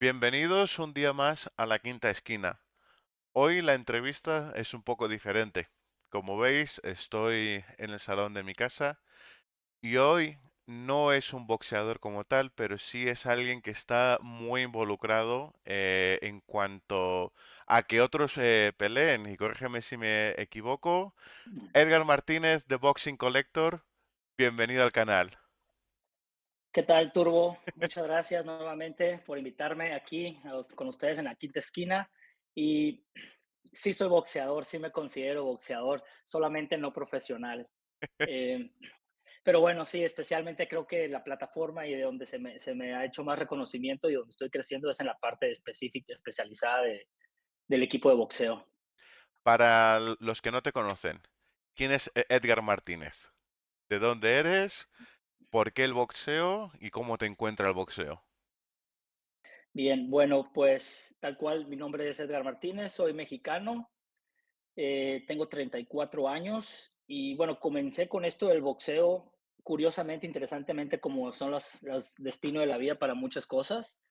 Bienvenidos un día más a La Quinta Esquina. Hoy la entrevista es un poco diferente. Como veis, estoy en el salón de mi casa y hoy no es un boxeador como tal, pero sí es alguien que está muy involucrado en cuanto a que otros peleen. Y corrígeme si me equivoco. Edgar Martínez de Boxing Collector, bienvenido al canal. ¿Qué tal, Turbo? Muchas gracias nuevamente por invitarme aquí con ustedes en la quinta esquina. Y sí soy boxeador, sí me considero boxeador, solamente no profesional. Eh, pero bueno, sí, especialmente creo que la plataforma y de donde se me ha hecho más reconocimiento y donde estoy creciendo es en la parte específica, especializada del equipo de boxeo. Para los que no te conocen, ¿quién es Edgar Martínez? ¿De dónde eres? ¿Por qué el boxeo? ¿Y cómo te encuentra el boxeo? Bien, bueno, pues tal cual, mi nombre es Edgar Martínez, soy mexicano. Tengo 34 años y bueno, comencé con esto del boxeo, curiosamente, interesantemente, como son las destino de la vida para muchas cosas,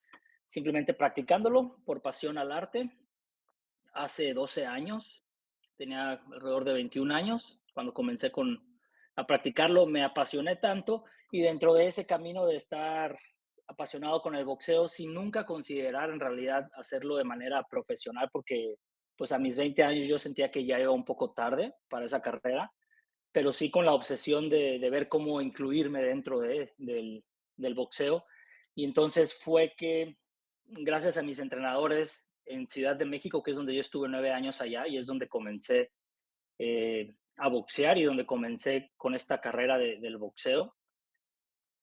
simplemente practicándolo por pasión al arte. Hace 12 años, tenía alrededor de 21 años, cuando comencé a practicarlo, me apasioné tanto y dentro de ese camino de estar apasionado con el boxeo, sin nunca considerar en realidad hacerlo de manera profesional, porque pues a mis 20 años yo sentía que ya iba un poco tarde para esa carrera, pero sí con la obsesión de ver cómo incluirme dentro del boxeo. Y entonces fue que, gracias a mis entrenadores en Ciudad de México, que es donde yo estuve 9 años allá, y es donde comencé a boxear y donde comencé con esta carrera del boxeo,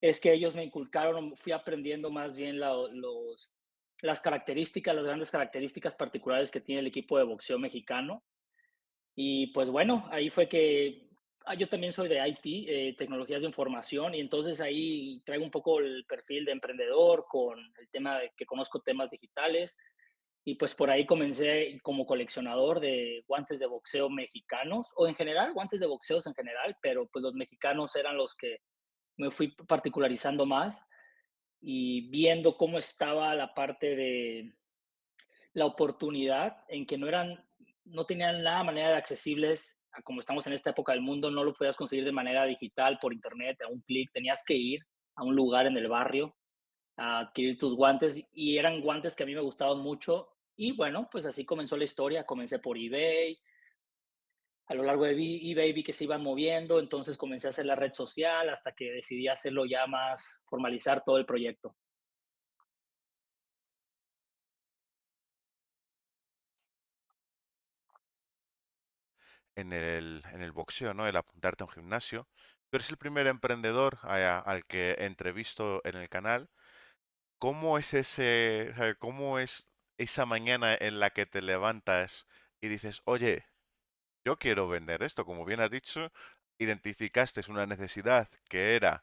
es que ellos me inculcaron, fui aprendiendo más bien las características, las grandes características particulares que tiene el equipo de boxeo mexicano. Y pues bueno, ahí fue que yo también soy de IT, tecnologías de información, y entonces ahí traigo un poco el perfil de emprendedor con el tema de que conozco temas digitales. Y pues por ahí comencé como coleccionador de guantes de boxeo mexicanos, o en general, guantes de boxeos en general, pero pues los mexicanos eran los que me fui particularizando más y viendo cómo estaba la parte de la oportunidad en que no tenían nada manera de accesibles a como estamos en esta época del mundo, no lo podías conseguir de manera digital por internet, a un clic, tenías que ir a un lugar en el barrio a adquirir tus guantes y eran guantes que a mí me gustaban mucho y bueno, pues así comenzó la historia, comencé por eBay, a lo largo de eBay vi que se iban moviendo, entonces comencé a hacer la red social hasta que decidí hacerlo ya más, formalizar todo el proyecto. En el boxeo, ¿no? El apuntarte a un gimnasio. Tú eres el primer emprendedor al que entrevisto en el canal. ¿Cómo es o sea, cómo es esa mañana en la que te levantas y dices, oye, yo quiero vender esto? Como bien has dicho, identificaste una necesidad que era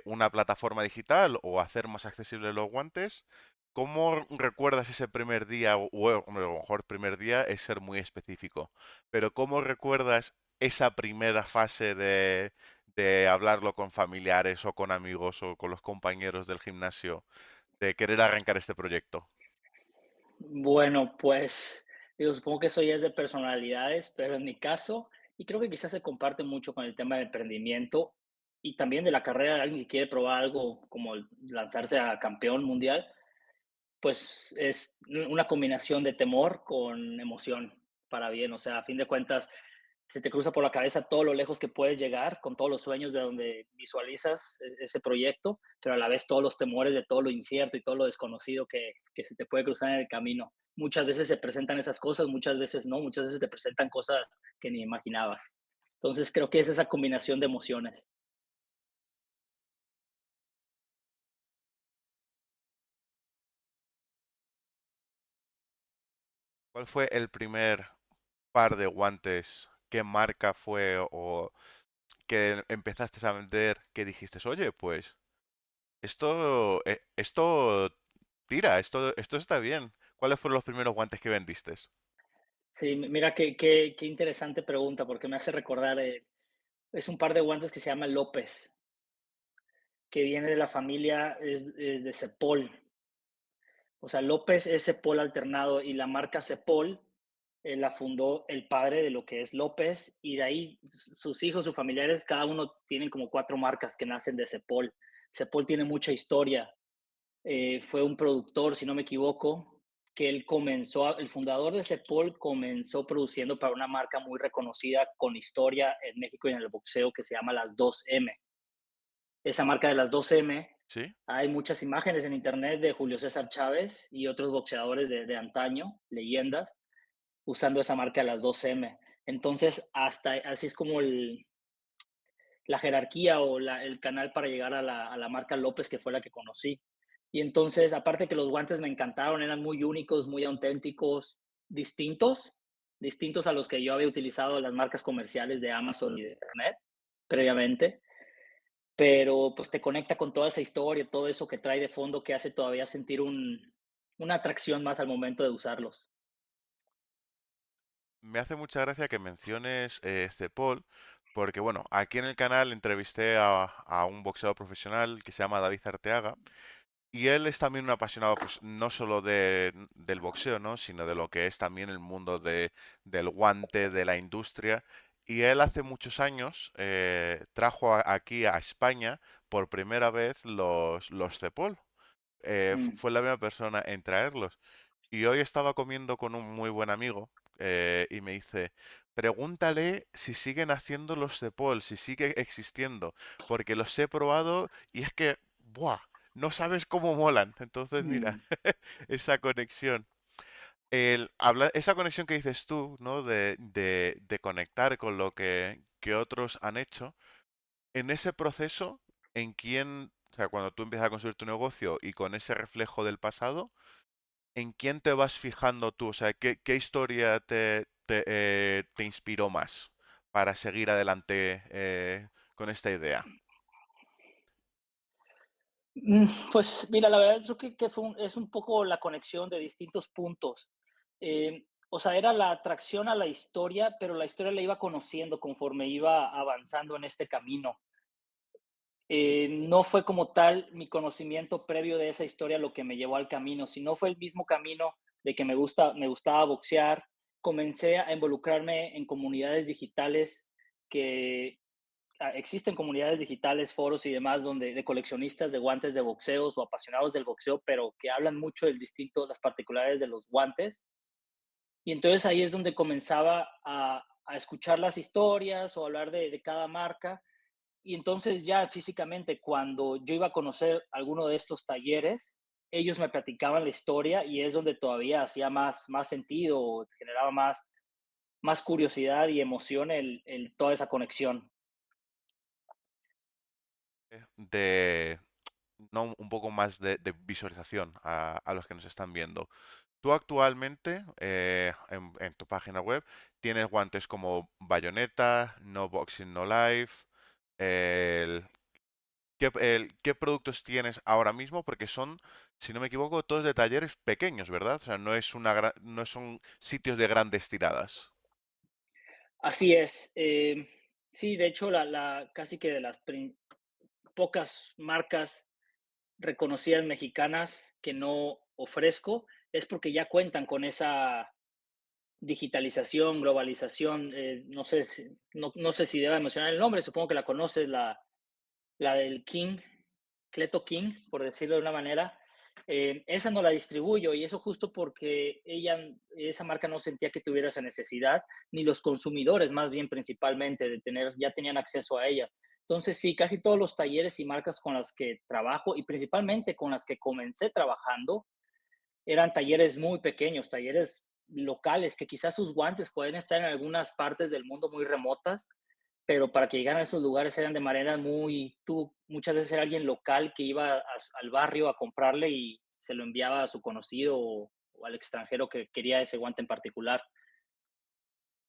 una plataforma digital o hacer más accesibles los guantes. ¿Cómo recuerdas ese primer día? Hombre, a lo mejor primer día es ser muy específico, pero ¿cómo recuerdas esa primera fase de hablarlo con familiares o con amigos o con los compañeros del gimnasio de querer arrancar este proyecto? Bueno, pues, digo, supongo que eso ya es de personalidades, pero en mi caso, y creo que quizás se comparte mucho con el tema de emprendimiento y también de la carrera de alguien que quiere probar algo como lanzarse a campeón mundial, pues es una combinación de temor con emoción para bien. O sea, a fin de cuentas, se te cruza por la cabeza todo lo lejos que puedes llegar con todos los sueños de donde visualizas ese proyecto, pero a la vez todos los temores de todo lo incierto y todo lo desconocido que se te puede cruzar en el camino. Muchas veces se presentan esas cosas, muchas veces no, muchas veces te presentan cosas que ni imaginabas. Entonces creo que es esa combinación de emociones. ¿Cuál fue el primer par de guantes? ¿Qué marca fue o que empezaste a vender que dijiste, oye, pues esto tira, esto está bien? ¿Cuáles fueron los primeros guantes que vendiste? Sí, mira qué interesante pregunta porque me hace recordar, es un par de guantes que se llama López, que viene de la familia, es de Cepol. O sea, López es Cepol alternado y la marca Cepol la fundó el padre de lo que es López y de ahí sus hijos, sus familiares, cada uno tienen como 4 marcas que nacen de Cepol. Cepol tiene mucha historia. Fue un productor, si no me equivoco, que él comenzó, el fundador de Cepol comenzó produciendo para una marca muy reconocida con historia en México y en el boxeo que se llama las 2M. Esa marca de las 2M, ¿Sí? hay muchas imágenes en internet de Julio César Chávez y otros boxeadores de antaño, leyendas, usando esa marca de las 2M. Entonces, hasta así es como la jerarquía o el canal para llegar a la marca López, que fue la que conocí. Y entonces, aparte que los guantes me encantaron, eran muy únicos, muy auténticos, distintos, distintos a los que yo había utilizado en las marcas comerciales de Amazon y de Internet previamente, pero pues te conecta con toda esa historia, todo eso que trae de fondo que hace todavía sentir una atracción más al momento de usarlos. Me hace mucha gracia que menciones Cepol, porque bueno, aquí en el canal entrevisté a un boxeador profesional que se llama David Arteaga, y él es también un apasionado, pues no solo del boxeo, ¿no? Sino de lo que es también el mundo del guante, de la industria. Y él hace muchos años trajo aquí a España por primera vez los Cepol. Mm, Fue la misma persona en traerlos. Y hoy estaba comiendo con un muy buen amigo y me dice, pregúntale si siguen haciendo los de Paul, si sigue existiendo, porque los he probado y es que, ¡buah! No sabes cómo molan. Entonces, mira, mm. esa conexión. Esa conexión que dices tú, ¿no? De conectar con lo que otros han hecho, en ese proceso, ¿en quién, o sea, cuando tú empiezas a construir tu negocio y con ese reflejo del pasado, ¿en quién te vas fijando tú? O sea, ¿qué historia te inspiró más para seguir adelante con esta idea? Pues mira, la verdad creo que fue es un poco la conexión de distintos puntos. O sea, era la atracción a la historia, pero la historia la iba conociendo conforme iba avanzando en este camino. No fue como tal mi conocimiento previo de esa historia lo que me llevó al camino, sino fue el mismo camino de que me gustaba boxear. Comencé a involucrarme en comunidades digitales que existen comunidades digitales, foros y demás donde de coleccionistas de guantes de boxeos o apasionados del boxeo, pero que hablan mucho del distinto, las particularidades de los guantes. Y entonces ahí es donde comenzaba a escuchar las historias o hablar de cada marca. Y entonces ya físicamente, cuando yo iba a conocer alguno de estos talleres, ellos me platicaban la historia y es donde todavía hacía más sentido, generaba más curiosidad y emoción toda esa conexión. De, no, un poco más de visualización a los que nos están viendo. Tú actualmente, en tu página web, tienes guantes como Bayonetta, No Boxing No Life. El, ¿qué productos tienes ahora mismo? Porque son, si no me equivoco, todos de talleres pequeños, ¿verdad? O sea, no son sitios de grandes tiradas. Así es. Sí, de hecho, casi que de las pocas marcas reconocidas mexicanas que no ofrezco es porque ya cuentan con esa digitalización, globalización. No sé si deba mencionar el nombre, supongo que la conoces, la del King, Cleto King, por decirlo de una manera. Esa no la distribuyo y eso justo porque esa marca no sentía que tuviera esa necesidad, ni los consumidores más bien principalmente ya tenían acceso a ella. Entonces sí, casi todos los talleres y marcas con las que trabajo y principalmente con las que comencé trabajando eran talleres muy pequeños, talleres locales que quizás sus guantes pueden estar en algunas partes del mundo muy remotas, pero para que llegaran a esos lugares eran de manera muchas veces era alguien local que iba al barrio a comprarle y se lo enviaba a su conocido o al extranjero que quería ese guante en particular.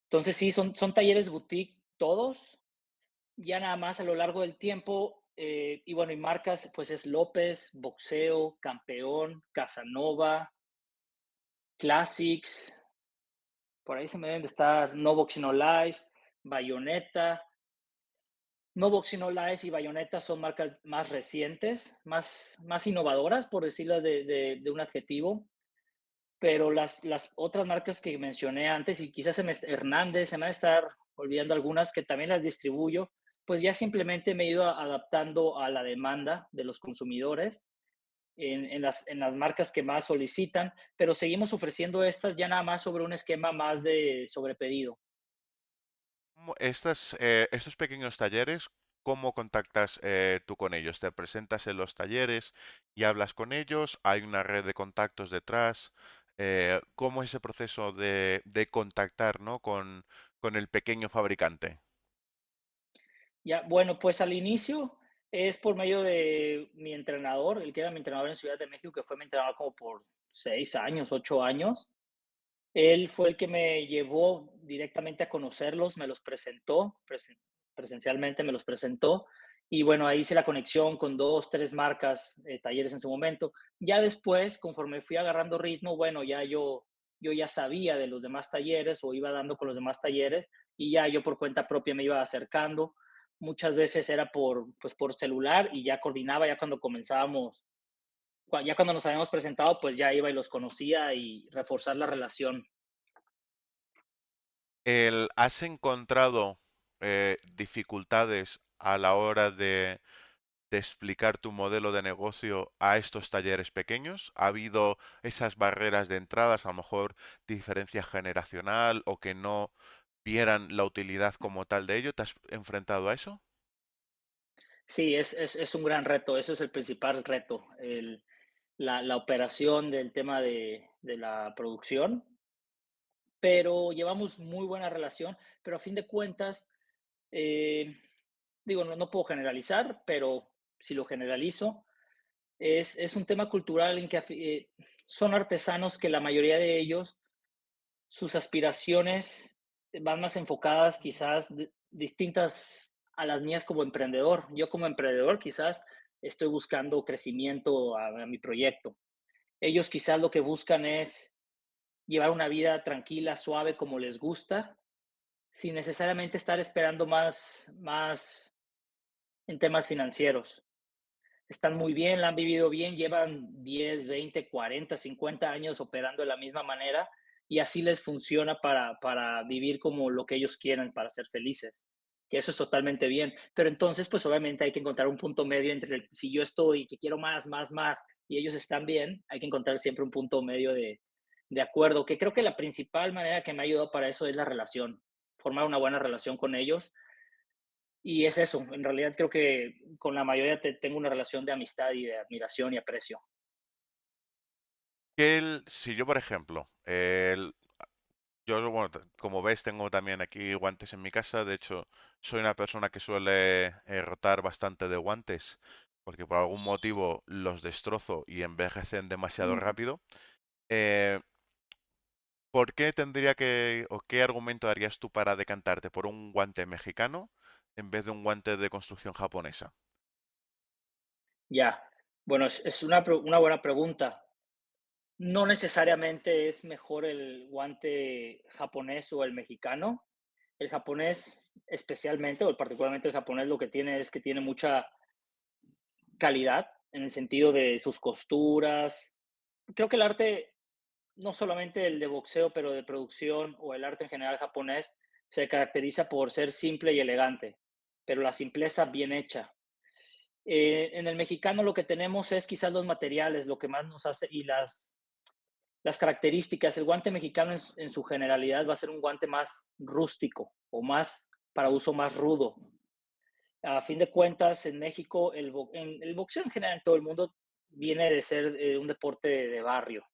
Entonces sí, son talleres boutique todos, ya nada más a lo largo del tiempo, y bueno, y marcas, pues es López, Boxeo, Campeón, Casanova, Classics, por ahí se me deben de estar No Boxing No Life, Bayonetta, No Boxing No Life y Bayonetta son marcas más recientes, más innovadoras, por decirlo de un adjetivo, pero las otras marcas que mencioné antes, y quizás Hernández, se me van a estar olvidando algunas que también las distribuyo, pues ya simplemente me he ido adaptando a la demanda de los consumidores en las marcas que más solicitan, pero seguimos ofreciendo estas ya nada más sobre un esquema más de sobrepedido. Estos pequeños talleres, ¿cómo contactas tú con ellos? ¿Te presentas en los talleres y hablas con ellos? ¿Hay una red de contactos detrás? ¿Cómo es ese proceso de contactar, ¿no? con el pequeño fabricante? Ya, bueno, pues al inicio es por medio de mi entrenador, el que era mi entrenador en Ciudad de México, que fue mi entrenador como por 6 años, 8 años. Él fue el que me llevó directamente a conocerlos, me los presentó, presencialmente me los presentó, y bueno, ahí hice la conexión con dos, tres marcas, talleres en su momento. Ya después, conforme fui agarrando ritmo, bueno, ya yo ya sabía de los demás talleres o iba dando con los demás talleres y ya yo por cuenta propia me iba acercando. Muchas veces era pues por celular y ya coordinaba, ya cuando comenzábamos, ya cuando nos habíamos presentado, pues ya iba y los conocía y reforzar la relación. ¿Has encontrado dificultades a la hora de explicar tu modelo de negocio a estos talleres pequeños? ¿Ha habido esas barreras de entradas, a lo mejor diferencia generacional o que no vieran la utilidad como tal de ello? ¿Te has enfrentado a eso? Sí, es un gran reto, eso es el principal reto, la operación del tema de la producción, pero llevamos muy buena relación, pero a fin de cuentas, eh, digo, no puedo generalizar, pero si lo generalizo, es un tema cultural en que son artesanos que la mayoría de ellos, sus aspiraciones van más enfocadas quizás distintas a las mías como emprendedor. Yo como emprendedor quizás estoy buscando crecimiento a mi proyecto. Ellos quizás lo que buscan es llevar una vida tranquila, suave, como les gusta, sin necesariamente estar esperando más en temas financieros. Están muy bien, la han vivido bien, llevan 10, 20, 40, 50 años operando de la misma manera y así les funciona para vivir como lo que ellos quieren, para ser felices, que eso es totalmente bien. Pero entonces, pues obviamente hay que encontrar un punto medio entre si yo estoy que quiero más y ellos están bien, hay que encontrar siempre un punto medio de acuerdo, que creo que la principal manera que me ha ayudado para eso es la relación, formar una buena relación con ellos y es eso, en realidad creo que con la mayoría tengo una relación de amistad y de admiración y aprecio. Si yo, por ejemplo, yo, bueno, como ves, tengo también aquí guantes en mi casa. De hecho, soy una persona que suele rotar bastante de guantes, porque por algún motivo los destrozo y envejecen demasiado Mm, rápido. Eh, ¿Por qué tendría o qué argumento darías tú para decantarte por un guante mexicano en vez de un guante de construcción japonesa? ya, bueno, es una buena pregunta. No necesariamente es mejor el guante japonés o el mexicano. El japonés especialmente, o particularmente el japonés, lo que tiene es que tiene mucha calidad en el sentido de sus costuras. Creo que el arte, no solamente el de boxeo, pero de producción o el arte en general japonés, se caracteriza por ser simple y elegante, pero la simpleza bien hecha. En el mexicano lo que tenemos es quizás los materiales, lo que más nos hace y las características. El guante mexicano en su generalidad va a ser un guante más rústico o más para uso más rudo. A fin de cuentas, en México, el boxeo en general en todo el mundo viene de ser un deporte de barrio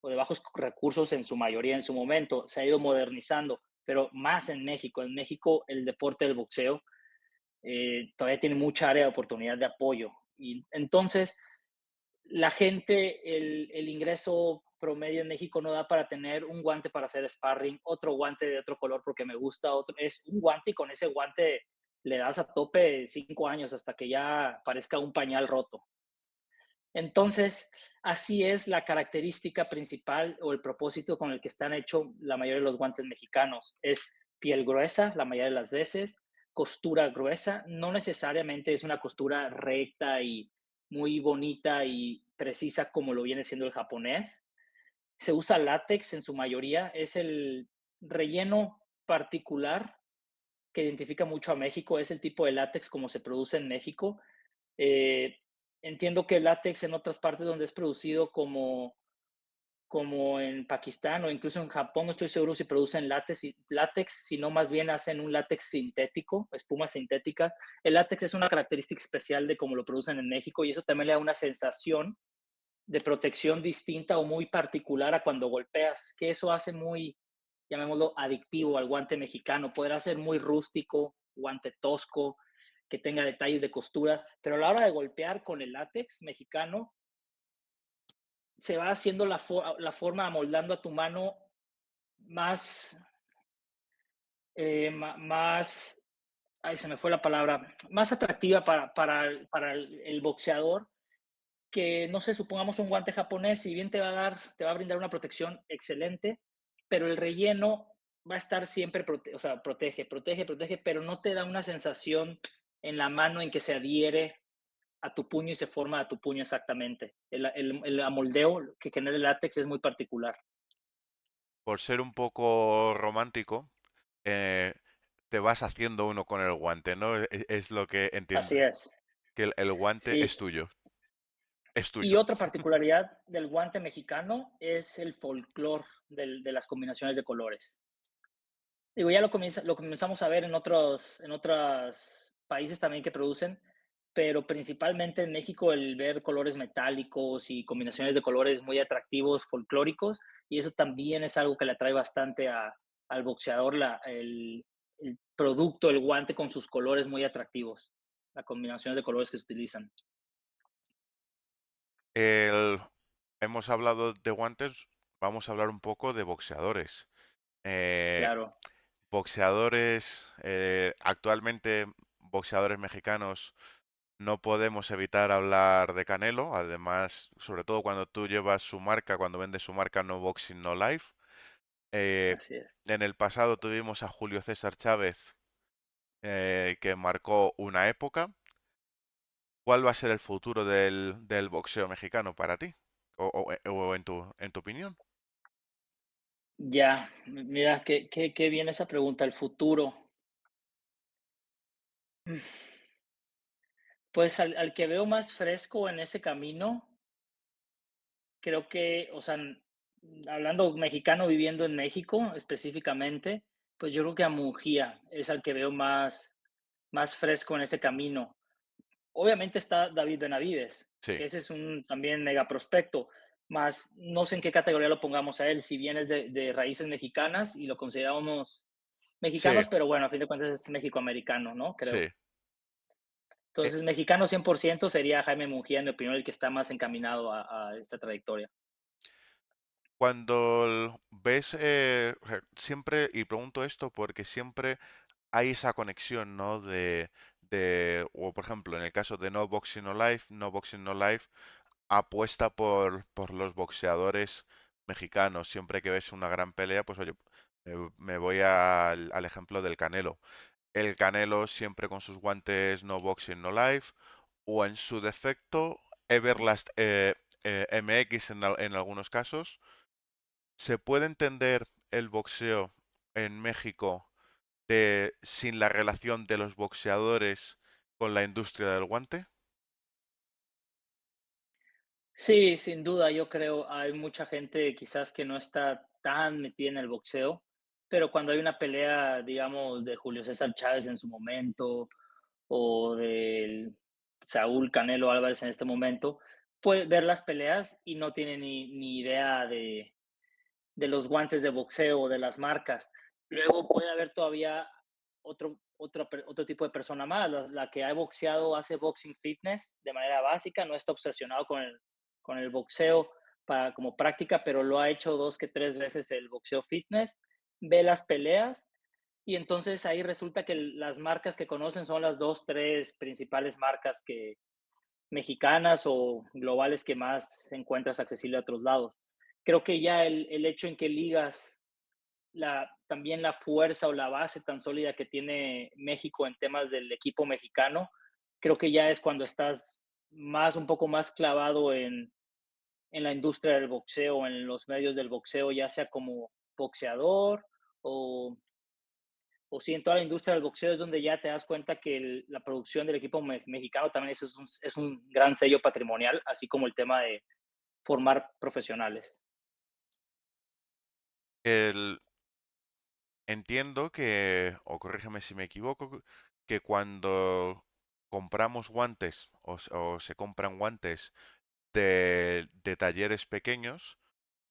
o de bajos recursos en su mayoría en su momento. Se ha ido modernizando, pero más en México. En México, el deporte del boxeo todavía tiene mucha área de oportunidad de apoyo. Y entonces, la gente, el ingreso promedio en México no da para tener un guante para hacer sparring, otro guante de otro color porque me gusta, otro, es un guante y con ese guante le das a tope 5 años hasta que ya parezca un pañal roto. Entonces, así es la característica principal o el propósito con el que están hechos la mayoría de los guantes mexicanos. Es piel gruesa la mayoría de las veces, costura gruesa, no necesariamente es una costura recta y muy bonita y precisa como lo viene siendo el japonés. Se usa látex en su mayoría, es el relleno particular que identifica mucho a México, es el tipo de látex como se produce en México. Eh, Entiendo que el látex en otras partes donde es producido como en Pakistán o incluso en Japón, no estoy seguro si producen látex, sino más bien hacen un látex sintético, espumas sintéticas. El látex es una característica especial de cómo lo producen en México y eso también le da una sensación de protección distinta o muy particular a cuando golpeas, que eso hace muy, llamémoslo, adictivo al guante mexicano. Podrá ser muy rústico, guante tosco, que tenga detalles de costura, pero a la hora de golpear con el látex mexicano, se va haciendo la forma amoldando a tu mano más, más, ay, se me fue la palabra, más atractiva para el boxeador, que no sé, supongamos un guante japonés, si bien te va a brindar una protección excelente, pero el relleno va a estar siempre, o sea, protege, pero no te da una sensación en la mano en que se adhiere a tu puño y se forma a tu puño exactamente. El amoldeo que genera el látex es muy particular. Por ser un poco romántico, eh, te vas haciendo uno con el guante, ¿no? Es lo que entiendo, Así es. que el guante Sí. es tuyo, es Y tuyo. otra particularidad del guante mexicano es el folclore de las combinaciones de colores. Digo, ya lo comenzamos a ver en otros países también que producen, pero principalmente en México el ver colores metálicos y combinaciones de colores muy atractivos, folclóricos, y eso también es algo que le atrae bastante al boxeador, el producto, el guante con sus colores muy atractivos, la combinación de colores que se utilizan. El- Hemos hablado de guantes, vamos a hablar un poco de boxeadores. Eh, Claro, Boxeadores, actualmente boxeadores mexicanos, no podemos evitar hablar de Canelo, además, sobre todo cuando tú llevas su marca, cuando vendes su marca No Boxing No Life. Eh, así es. en el pasado tuvimos a Julio César Chávez, que marcó una época. ¿Cuál va a ser el futuro del boxeo mexicano para ti? O en tu opinión. Ya, mira, qué bien esa pregunta, el futuro. Pues al que veo más fresco en ese camino, creo que, o sea, hablando mexicano viviendo en México específicamente, pues yo creo que a Mujía es al que veo más fresco en ese camino. Obviamente está David Benavides, Sí, que ese es un también mega prospecto, más no sé en qué categoría lo pongamos a él, si bien es de raíces mexicanas y lo consideramos sí, mexicanos, pero bueno, a fin de cuentas es mexicoamericano, ¿no? Creo. sí. Eh, Entonces, mexicano 100% sería Jaime Mujía, en mi opinión, el que está más encaminado a esta trayectoria. Cuando ves, siempre, y pregunto esto porque siempre hay esa conexión, ¿no? O por ejemplo, en el caso de No Boxing No Life, No Boxing No Life apuesta por los boxeadores mexicanos. Siempre que ves una gran pelea, pues oye, me voy al ejemplo del Canelo. El Canelo siempre con sus guantes No Boxing No Life, o en su defecto, Everlast MX en algunos casos. ¿Se puede entender el boxeo en México sin la relación de los boxeadores con la industria del guante? Sí, sin duda, yo creo, hay mucha gente quizás que no está tan metida en el boxeo, pero cuando hay una pelea, digamos, de Julio César Chávez en su momento o del Saúl Canelo Álvarez en este momento, puede ver las peleas y no tiene ni idea de los guantes de boxeo o de las marcas. Luego puede haber todavía otro tipo de persona más, la que ha boxeado, hace boxing fitness de manera básica, no está obsesionado con el boxeo como práctica, pero lo ha hecho 2 que 3 veces el boxeo fitness, ve las peleas y entonces ahí resulta que las marcas que conocen son las 2, 3 principales marcas mexicanas o globales que más encuentras accesible a otros lados. Creo que ya el hecho en que ligas también la fuerza o la base tan sólida que tiene México en temas del equipo mexicano, creo que ya es cuando estás un poco más clavado en la industria del boxeo, en los medios del boxeo, ya sea como boxeador o, o sí, en toda la industria del boxeo es donde ya te das cuenta que la producción del equipo mexicano también es un gran sello patrimonial, así como el tema de formar profesionales. El, entiendo que, o corrígeme si me equivoco, que cuando compramos guantes o se compran guantes de talleres pequeños,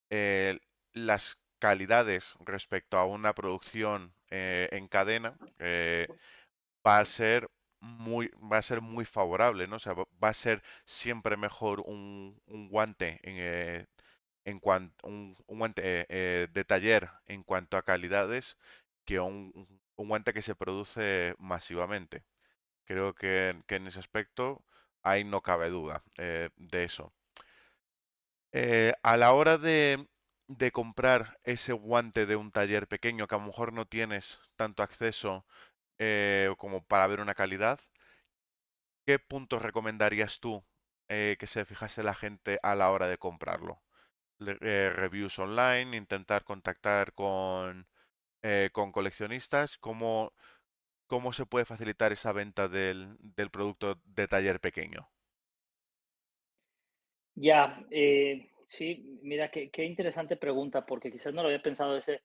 eh, las calidades respecto a una producción en cadena va a ser muy favorable, ¿no? O sea, va a ser siempre mejor un guante un guante de taller en cuanto a calidades que un guante que se produce masivamente. Creo que en ese aspecto ahí no cabe duda de eso. A la hora de comprar ese guante de un taller pequeño que a lo mejor no tienes tanto acceso como para ver una calidad, ¿qué puntos recomendarías tú que se fijase la gente a la hora de comprarlo? Reviews online, intentar contactar con coleccionistas, cómo se puede facilitar esa venta del producto de taller pequeño. Ya, sí, mira, qué interesante pregunta, porque quizás no lo había pensado ese.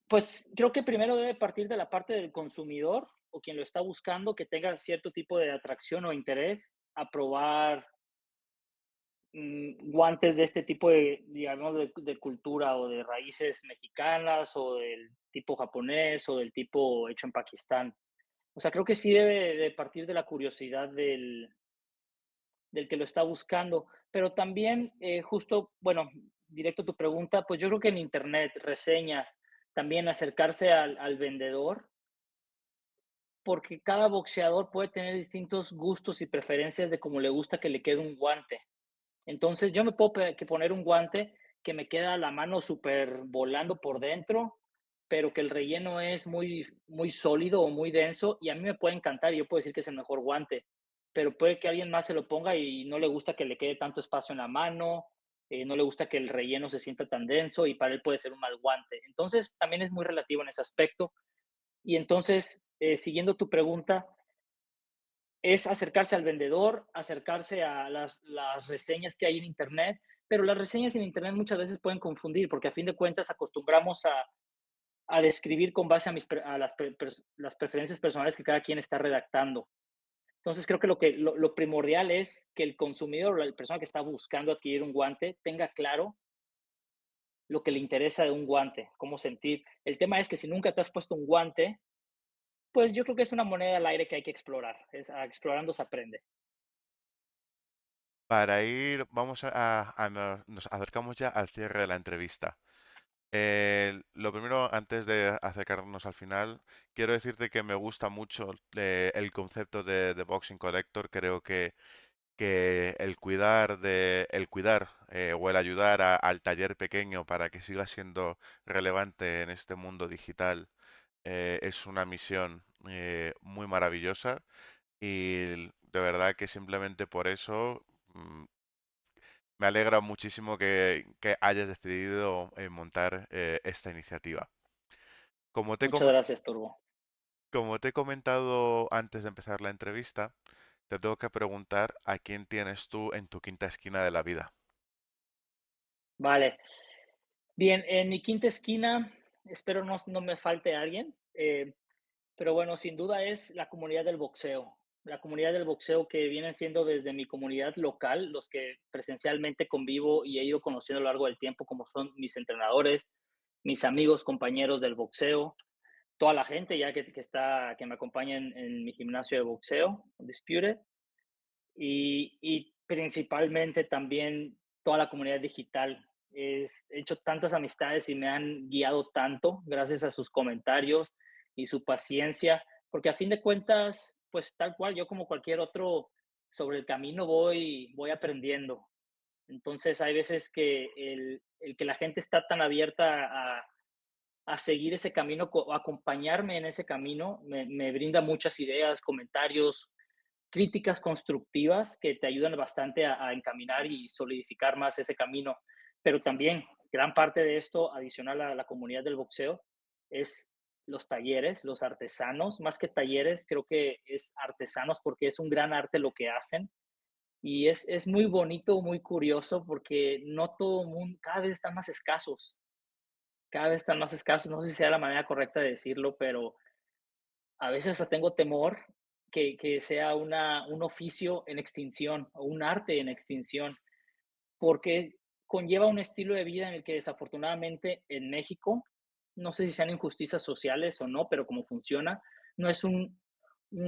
Pues creo que primero debe partir de la parte del consumidor o quien lo está buscando, que tenga cierto tipo de atracción o interés a probar guantes de este tipo de, digamos, de cultura o de raíces mexicanas o del tipo japonés o del tipo hecho en Pakistán. O sea, creo que sí debe de partir de la curiosidad del que lo está buscando, pero también justo, bueno, directo a tu pregunta, pues yo creo que en internet, reseñas, también acercarse al vendedor, porque cada boxeador puede tener distintos gustos y preferencias de cómo le gusta que le quede un guante. Entonces yo me puedo que poner un guante que me queda la mano súper volando por dentro, pero que el relleno es muy sólido o muy denso y a mí me puede encantar y yo puedo decir que es el mejor guante, pero puede que alguien más se lo ponga y no le gusta que le quede tanto espacio en la mano, no le gusta que el relleno se sienta tan denso y para él puede ser un mal guante. Entonces también es muy relativo en ese aspecto. Y entonces, siguiendo tu pregunta, es acercarse al vendedor, acercarse a las reseñas que hay en Internet, pero las reseñas en Internet muchas veces pueden confundir, porque a fin de cuentas acostumbramos a describir con base a, las preferencias personales que cada quien está redactando. Entonces creo que lo primordial es que el consumidor o la persona que está buscando adquirir un guante tenga claro lo que le interesa de un guante, cómo sentir. El tema es que si nunca te has puesto un guante, pues yo creo que es una moneda al aire que hay que explorar. Explorando se aprende. Para ir, nos acercamos ya al cierre de la entrevista. Lo primero, antes de acercarnos al final, quiero decirte que me gusta mucho el concepto de Boxing Collector. Creo que el cuidar o el ayudar al taller pequeño para que siga siendo relevante en este mundo digital es una misión muy maravillosa y de verdad que simplemente por eso me alegra muchísimo que hayas decidido montar esta iniciativa. Como te, he Muchas com- gracias, Turbo. como te he comentado antes de empezar la entrevista, te tengo que preguntar a quién tienes tú en tu quinta esquina de la vida. Vale. Bien, en mi quinta esquina, espero no me falte alguien, pero bueno, sin duda es la comunidad del boxeo. La comunidad del boxeo que viene siendo desde mi comunidad local, los que presencialmente convivo y he ido conociendo a lo largo del tiempo, como son mis entrenadores, mis amigos, compañeros del boxeo, toda la gente ya que me acompaña en mi gimnasio de boxeo, Disputed, y principalmente también toda la comunidad digital. He hecho tantas amistades y me han guiado tanto gracias a sus comentarios y su paciencia, porque a fin de cuentas, pues tal cual, yo como cualquier otro sobre el camino voy aprendiendo. Entonces hay veces que el que la gente está tan abierta a seguir ese camino, acompañarme en ese camino, me brinda muchas ideas, comentarios, críticas constructivas que te ayudan bastante a encaminar y solidificar más ese camino. Pero también gran parte de esto, adicional a la comunidad del boxeo, es los talleres, los artesanos, más que talleres, creo que es artesanos porque es un gran arte lo que hacen y es muy bonito, muy curioso porque no todo el mundo, cada vez están más escasos, cada vez están más escasos, no sé si sea la manera correcta de decirlo, pero a veces hasta tengo temor que sea un oficio en extinción o un arte en extinción, porque conlleva un estilo de vida en el que desafortunadamente en México, no sé si sean injusticias sociales o no, pero como funciona, no es un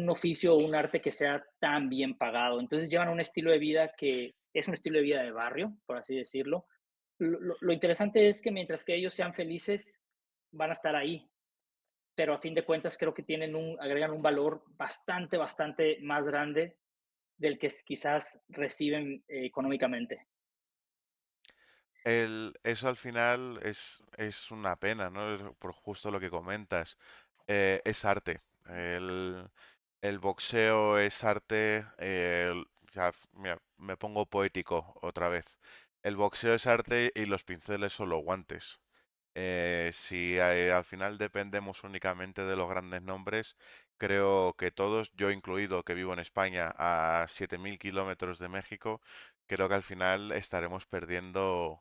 oficio o un arte que sea tan bien pagado. Entonces llevan un estilo de vida que es un estilo de vida de barrio, por así decirlo. Lo interesante es que mientras que ellos sean felices, van a estar ahí, pero a fin de cuentas creo que agregan un valor bastante, bastante más grande del que quizás reciben económicamente. Eso al final es una pena, ¿no? Por justo lo que comentas. Es arte. El boxeo es arte. Ya, mira, me pongo poético otra vez. El boxeo es arte y los pinceles son los guantes. Si al final dependemos únicamente de los grandes nombres, creo que todos, yo incluido, que vivo en España a 7.000 kilómetros de México, creo que al final estaremos perdiendo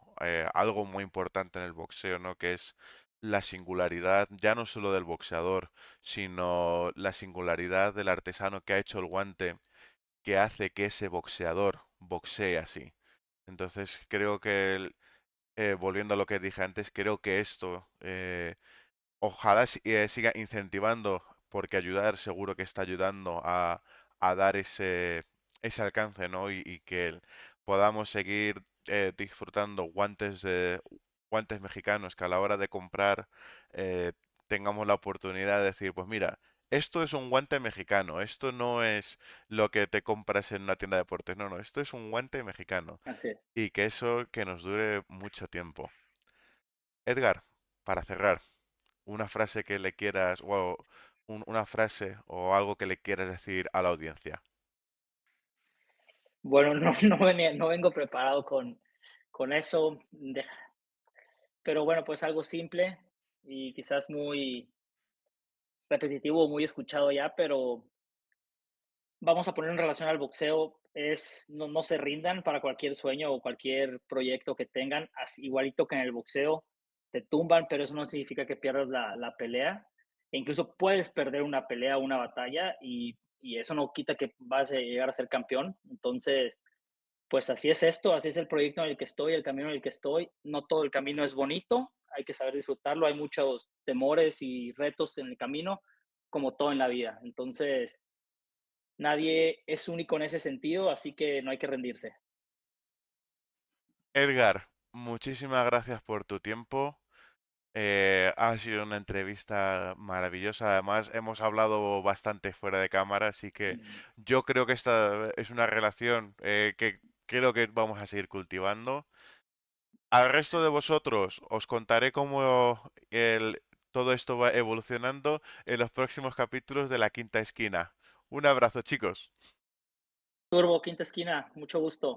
algo muy importante en el boxeo, ¿no? Que es la singularidad, ya no solo del boxeador, sino la singularidad del artesano que ha hecho el guante, que hace que ese boxeador boxee así. Entonces creo que volviendo a lo que dije antes, creo que esto ojalá siga incentivando, porque ayudar seguro que está ayudando a dar ese alcance, ¿no? Y que podamos seguir disfrutando guantes mexicanos que a la hora de comprar eh, tengamos la oportunidad de decir, pues mira, esto es un guante mexicano, esto no es lo que te compras en una tienda de deportes, no, no, esto es un guante mexicano Así es. y que eso que nos dure mucho tiempo. Edgar, para cerrar, una frase que le quieras, o una frase o algo que le quieras decir a la audiencia. Bueno, no vengo preparado con eso, pero bueno, pues algo simple y quizás muy repetitivo, muy escuchado ya, pero vamos a poner en relación al boxeo, no se rindan para cualquier sueño o cualquier proyecto que tengan, igualito que en el boxeo, te tumban, pero eso no significa que pierdas la pelea. E incluso puedes perder una pelea o una batalla y eso no quita que vas a llegar a ser campeón. Entonces, pues así es esto, así es el proyecto en el que estoy, el camino en el que estoy. No todo el camino es bonito, hay que saber disfrutarlo, hay muchos temores y retos en el camino, como todo en la vida. Entonces, nadie es único en ese sentido, así que no hay que rendirse. Edgar, muchísimas gracias por tu tiempo. Ha sido una entrevista maravillosa. Además, hemos hablado bastante fuera de cámara, así que Mm. yo creo que esta es una relación que creo que vamos a seguir cultivando. Al resto de vosotros os contaré cómo todo esto va evolucionando en los próximos capítulos de La Quinta Esquina. Un abrazo, chicos. Turbo, quinta esquina, mucho gusto.